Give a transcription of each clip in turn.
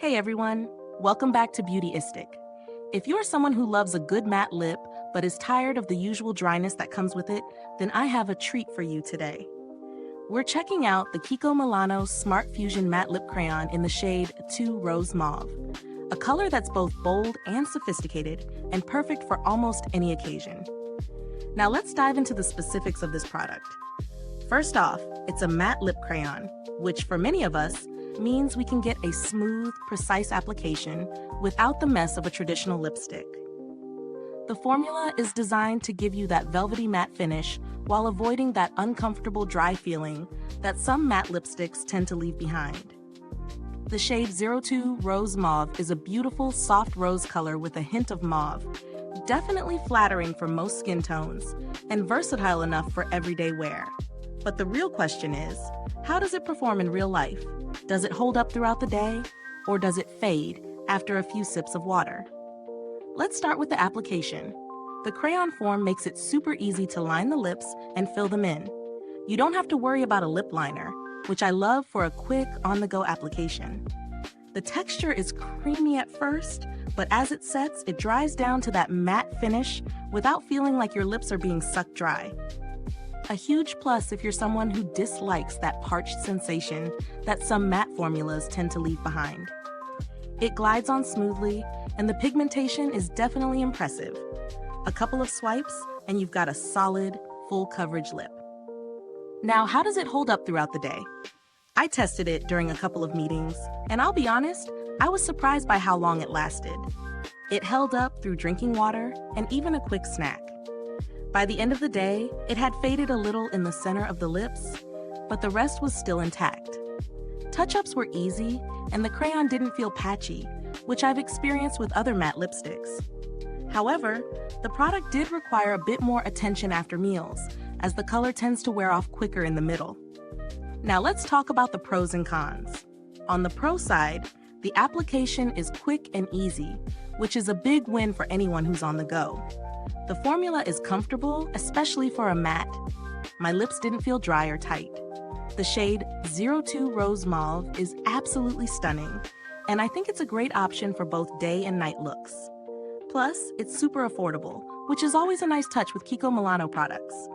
Hey everyone, welcome back to Beautyistic. If you're someone who loves a good matte lip but is tired of the usual dryness that comes with it, then I have a treat for you today. We're checking out the Kiko Milano Smart Fusion Matte Lip Crayon in the shade 2 Rose Mauve, a color that's both bold and sophisticated and perfect for almost any occasion. Now let's dive into the specifics of this product. First off, it's a matte lip crayon, which for many of us means we can get a smooth, precise application without the mess of a traditional lipstick. The formula is designed to give you that velvety matte finish while avoiding that uncomfortable dry feeling that some matte lipsticks tend to leave behind. The shade 02 Rose Mauve is a beautiful, soft rose color with a hint of mauve, definitely flattering for most skin tones and versatile enough for everyday wear. But the real question is, how does it perform in real life? Does it hold up throughout the day, or does it fade after a few sips of water? Let's start with the application. The crayon form makes it super easy to line the lips and fill them in. You don't have to worry about a lip liner, which I love for a quick, on-the-go application. The texture is creamy at first, but as it sets, it dries down to that matte finish without feeling like your lips are being sucked dry. A huge plus if you're someone who dislikes that parched sensation that some matte formulas tend to leave behind. It glides on smoothly, and the pigmentation is definitely impressive. A couple of swipes, and you've got a solid, full coverage lip. Now, how does it hold up throughout the day? I tested it during a couple of meetings, and I'll be honest, I was surprised by how long it lasted. It held up through drinking water and even a quick snack. By the end of the day, it had faded a little in the center of the lips, but the rest was still intact. Touch-ups were easy, and the crayon didn't feel patchy, which I've experienced with other matte lipsticks. However, the product did require a bit more attention after meals, as the color tends to wear off quicker in the middle. Now let's talk about the pros and cons. On the pro side, the application is quick and easy, which is a big win for anyone who's on the go. The formula is comfortable, especially for a matte. My lips didn't feel dry or tight. The shade 02 Rose Mauve is absolutely stunning, and I think it's a great option for both day and night looks. Plus, it's super affordable, which is always a nice touch with Kiko Milano products.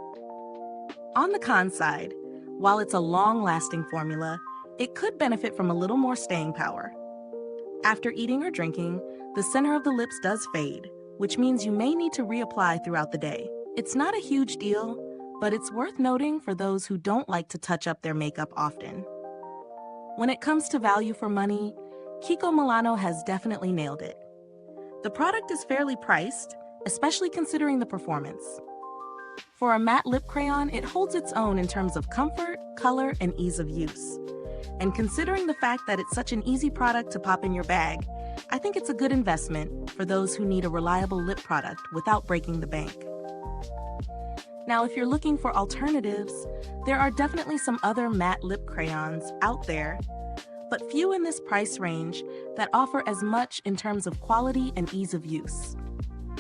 On the con side, while it's a long-lasting formula, it could benefit from a little more staying power. After eating or drinking, the center of the lips does fade, which means you may need to reapply throughout the day. It's not a huge deal, but it's worth noting for those who don't like to touch up their makeup often. When it comes to value for money, Kiko Milano has definitely nailed it. The product is fairly priced, especially considering the performance. For a matte lip crayon, it holds its own in terms of comfort, color, and ease of use. And considering the fact that it's such an easy product to pop in your bag, I think it's a good investment for those who need a reliable lip product without breaking the bank. Now, if you're looking for alternatives, there are definitely some other matte lip crayons out there, but few in this price range that offer as much in terms of quality and ease of use.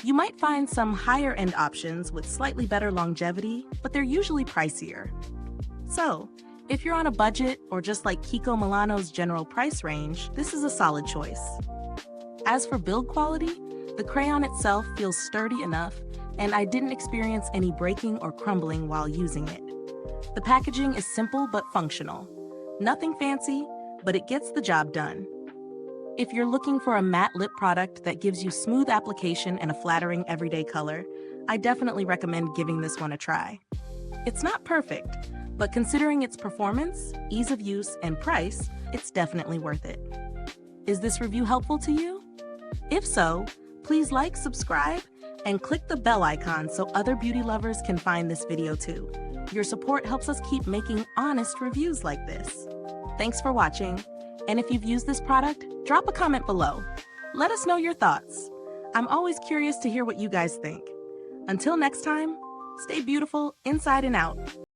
You might find some higher-end options with slightly better longevity, but they're usually pricier. So, if you're on a budget or just like Kiko Milano's general price range, this is a solid choice. As for build quality, the crayon itself feels sturdy enough, and I didn't experience any breaking or crumbling while using it. The packaging is simple but functional. Nothing fancy, but it gets the job done. If you're looking for a matte lip product that gives you smooth application and a flattering everyday color, I definitely recommend giving this one a try. It's not perfect, but considering its performance, ease of use, and price, it's definitely worth it. Is this review helpful to you? If so, please like, subscribe, and click the bell icon so other beauty lovers can find this video too. Your support helps us keep making honest reviews like this. Thanks for watching, and if you've used this product, drop a comment below. Let us know your thoughts. I'm always curious to hear what you guys think. Until next time, stay beautiful inside and out.